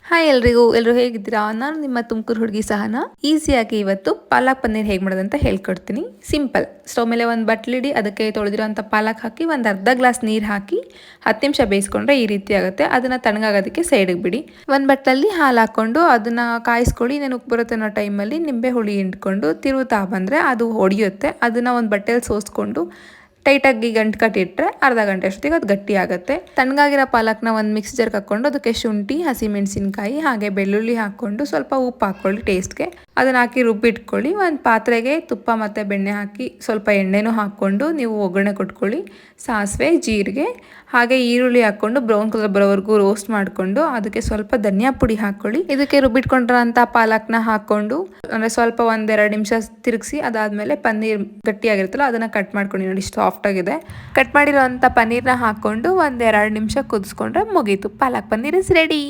Hi ಎಲ್ಲರೂ ಹೇಗಿದ್ದೀರಾ? ನಾನು ನಿಮ್ಮ ತುಮಕೂರು ಹುಡುಗಿ ಸಹನಾ. ಈಸಿಯಾಗಿ ಇವತ್ತು ಪಾಲಕ್ ಪನ್ನೀರ್ ಹೇಗೆ ಮಾಡೋದಂತ ಹೇಳ್ಕೊಡ್ತೀನಿ. ಸಿಂಪಲ್. ಸ್ಟವ್ ಮೇಲೆ ಒಂದು ಬಟ್ಲಿಡಿ, ಅದಕ್ಕೆ ತೊಳೆದಿರೋಂಥ ಪಾಲಕ್ ಹಾಕಿ ಒಂದು ಅರ್ಧ ಗ್ಲಾಸ್ ನೀರು ಹಾಕಿ 10 ನಿಮಿಷ ಬೇಯಿಸ್ಕೊಂಡ್ರೆ ಈ ರೀತಿ ಆಗುತ್ತೆ. ಅದನ್ನು ತಣ್ಣಗಾಗೋದಕ್ಕೆ ಸೈಡಿಗೆ ಬಿಡಿ. ಒಂದು ಬಟ್ಟಲಲ್ಲಿ ಹಾಲು ಹಾಕ್ಕೊಂಡು ಅದನ್ನು ಕಾಯಿಸ್ಕೊಳ್ಳಿ. ಇನ್ನೇನು ಉಪ್ಪು ಬರುತ್ತೆ ಅನ್ನೋ ಟೈಮಲ್ಲಿ ನಿಂಬೆ ಹುಳಿ ಹಿಂಡ್ಕೊಂಡು ತಿರುವುತ್ತಾ ಬಂದರೆ ಅದು ಒಡೆಯುತ್ತೆ. ಅದನ್ನು ಒಂದು ಬಟ್ಟೆಯಲ್ಲಿ ಸೋಸ್ಕೊಂಡು ಟೈಟಾಗಿ ಗಂಟು ಕಟ್ಟಿಟ್ರೆ ಅರ್ಧ ಗಂಟೆ ಅಷ್ಟೊತ್ತಿಗೆ ಅದು ಗಟ್ಟಿ ಆಗುತ್ತೆ. ತಣ್ಣಗಾಗಿರೋ ಪಾಲಕ್ನ ಒಂದು ಮಿಕ್ಸಿ ಜಾರ್ಗೆ ಹಾಕ್ಕೊಂಡು ಅದಕ್ಕೆ ಶುಂಠಿ, ಹಸಿಮೆಣಸಿನ್ಕಾಯಿ ಹಾಗೆ ಬೆಳ್ಳುಳ್ಳಿ ಹಾಕ್ಕೊಂಡು ಸ್ವಲ್ಪ ಉಪ್ಪು ಹಾಕ್ಕೊಳ್ಳಿ ಟೇಸ್ಟ್ಗೆ. ಅದನ್ನು ಹಾಕಿ ರುಬ್ಬಿಟ್ಕೊಳ್ಳಿ. ಒಂದು ಪಾತ್ರೆಗೆ ತುಪ್ಪ ಮತ್ತು ಬೆಣ್ಣೆ ಹಾಕಿ ಸ್ವಲ್ಪ ಎಣ್ಣೆನೂ ಹಾಕ್ಕೊಂಡು ನೀವು ಒಗ್ಗರಣೆ ಕೊಟ್ಕೊಳ್ಳಿ. ಸಾಸಿವೆ, ಜೀರಿಗೆ ಹಾಗೆ ಈರುಳ್ಳಿ ಹಾಕ್ಕೊಂಡು ಬ್ರೌನ್ ಕಲರ್ ಬರೋವರೆಗೂ ರೋಸ್ಟ್ ಮಾಡಿಕೊಂಡು ಅದಕ್ಕೆ ಸ್ವಲ್ಪ ಧನಿಯಾ ಪುಡಿ ಹಾಕ್ಕೊಳ್ಳಿ. ಇದಕ್ಕೆ ರುಬ್ಬಿಟ್ಕೊಂಡಿರೋಂಥ ಪಾಲಕ್ನ ಹಾಕ್ಕೊಂಡು ಅಂದರೆ ಸ್ವಲ್ಪ 1-2 ನಿಮಿಷ ತಿರುಗಿಸಿ ಅದಾದಮೇಲೆ ಪನ್ನೀರ್ ಗಟ್ಟಿಯಾಗಿರುತ್ತಲ್ಲ ಅದನ್ನು ಕಟ್ ಮಾಡ್ಕೊಂಡು ನೋಡಿ ಸಾಫ್ಟ್ ಆಗಿದೆ. ಕಟ್ ಮಾಡಿರೋಂಥ ಪನ್ನೀರ್ನ ಹಾಕ್ಕೊಂಡು 1-2 ನಿಮಿಷ ಕುದಿಸ್ಕೊಂಡ್ರೆ ಮುಗೀತು. Palak paneer is ready.